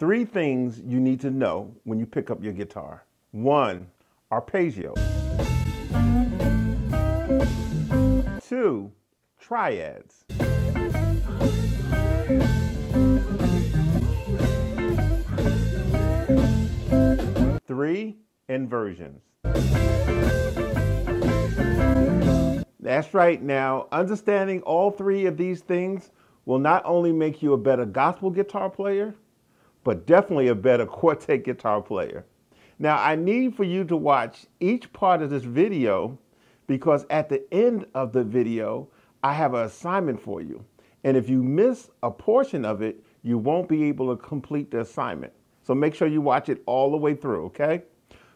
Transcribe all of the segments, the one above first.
three things you need to know when you pick up your guitar. 1, arpeggio. 2, triads. 3, inversions. That's right. Now, understanding all three of these things will not only make you a better gospel guitar player, but definitely a better quartet guitar player. Now, I need for you to watch each part of this video because at the end of the video, I have an assignment for you. And if you miss a portion of it, you won't be able to complete the assignment. So make sure you watch it all the way through, okay?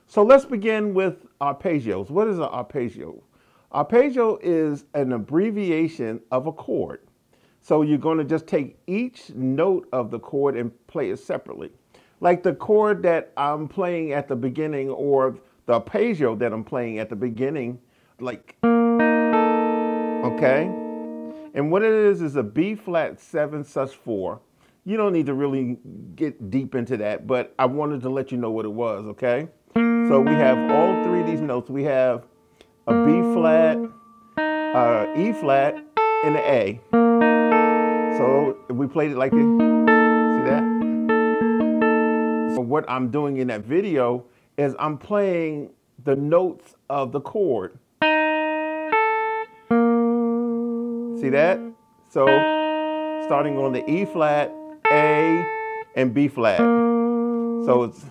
So let's begin with arpeggios. What is an arpeggio? Arpeggio is an abbreviation of a chord. So you're going to just take each note of the chord and play it separately. Like the chord that I'm playing at the beginning or the arpeggio that I'm playing at the beginning, like, okay? And what it is a B flat 7 sus 4. You don't need to really get deep into that, but I wanted to let you know what it was, okay? So we have all three of these notes. We have a B flat, E flat, and an A. So if we played it like this, see that? So what I'm doing in that video is I'm playing the notes of the chord. See that? So starting on the E flat, A, and B flat. So it's,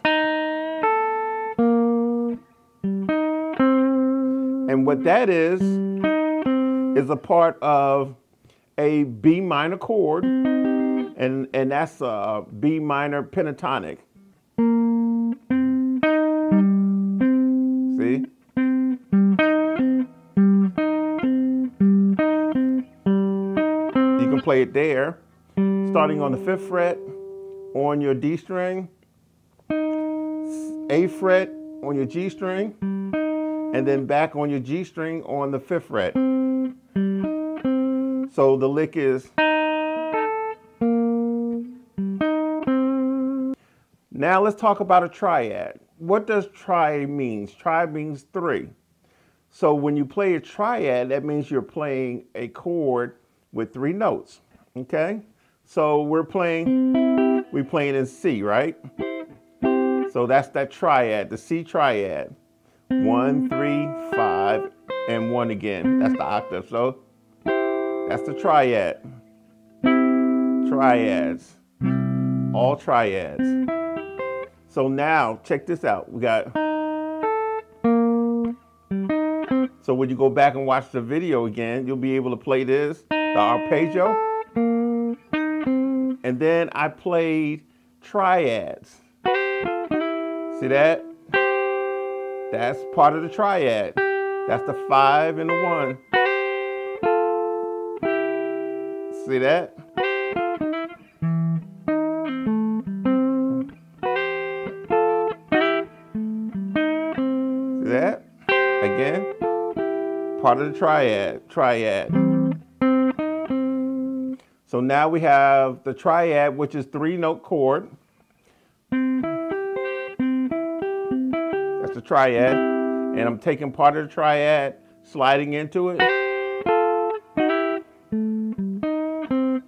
and what that is a part of a B minor chord, and that's a B minor pentatonic. See? You can play it there, starting on the 5th fret on your D string, 8th fret on your G string, and then back on your G string on the 5th fret. So the lick is. Now let's talk about a triad. What does tri mean? Tri means 3. So when you play a triad, that means you're playing a chord with 3 notes, okay? So we're playing in C, right? So that's that triad, the C triad. 1, 3, 5, and 1 again. That's the octave. So that's the triad. Triads. All triads. So now, check this out. We got. So when you go back and watch the video again, you'll be able to play this, the arpeggio. And then I played triads. See that? That's part of the triad. That's the 5 and the 1. See that? See that? Again, part of the triad. So now we have the triad, which is 3-note chord. That's the triad. And I'm taking part of the triad, sliding into it.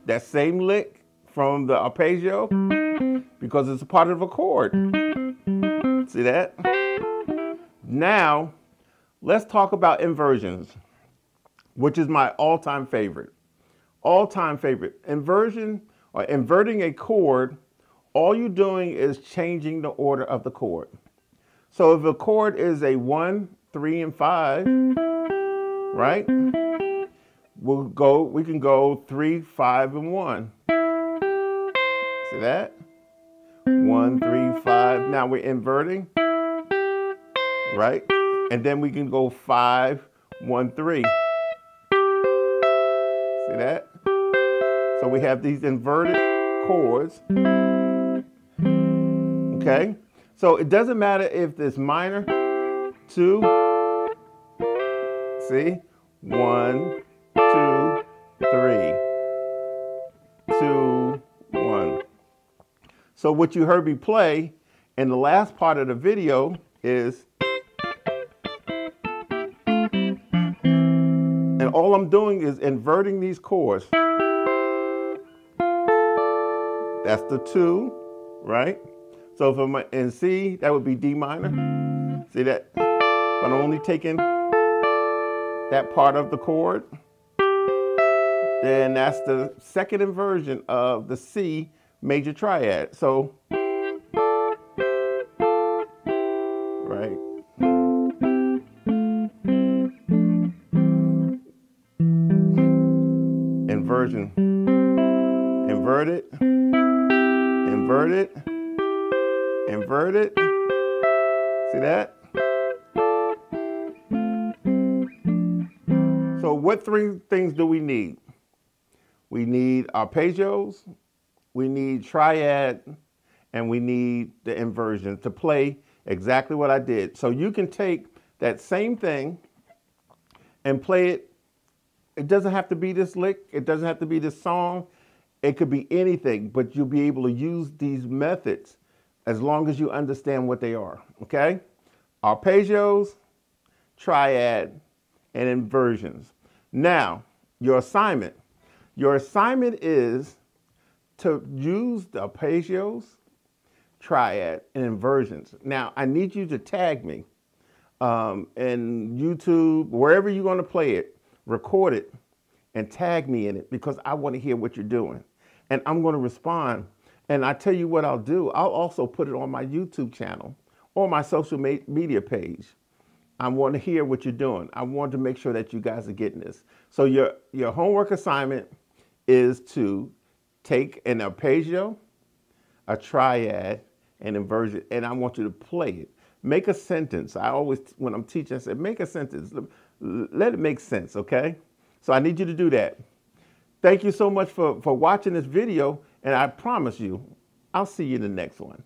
That same lick from the arpeggio, because it's a part of a chord. See that? Now, let's talk about inversions, which is my all-time favorite. All-time favorite. Inversion, or inverting a chord, all you're doing is changing the order of the chord. So if a chord is a 1, 3, and 5, right? We can go 3, 5, and 1. See that? 1, 3, 5. Now we're inverting, right? And then we can go 5, 1, 3. See that? So we have these inverted chords. Okay? So it doesn't matter if it's minor, 2, see? 1, 2, 3, 2, 1. So what you heard me play in the last part of the video is, and all I'm doing is inverting these chords. That's the 2, right? So if I'm in C, that would be D minor. See that? But I'm only taking that part of the chord. Then that's the second inversion of the C major triad. So, right. Inversion. Invert it. Invert it. Invert it. See that? So what 3 things do we need? We need arpeggios, we need triad, and we need the inversion to play exactly what I did. So you can take that same thing and play it. It doesn't have to be this lick. It doesn't have to be this song. It could be anything, but you'll be able to use these methods as long as you understand what they are, okay? Arpeggios, triad, and inversions. Now, your assignment. Your assignment is to use the arpeggios, triad, and inversions. Now, I need you to tag me in YouTube, wherever you're going to play it, record it, and tag me in it because I want to hear what you're doing. And I'm going to respond. And I tell you what I'll do. I'll also put it on my YouTube channel or my social media page. I want to hear what you're doing. I want to make sure that you guys are getting this. So your homework assignment is to take an arpeggio, a triad, an inversion, and I want you to play it. Make a sentence. I always, when I'm teaching, I say, make a sentence. Let it make sense, okay? So I need you to do that. Thank you so much for watching this video, and I promise you, I'll see you in the next one.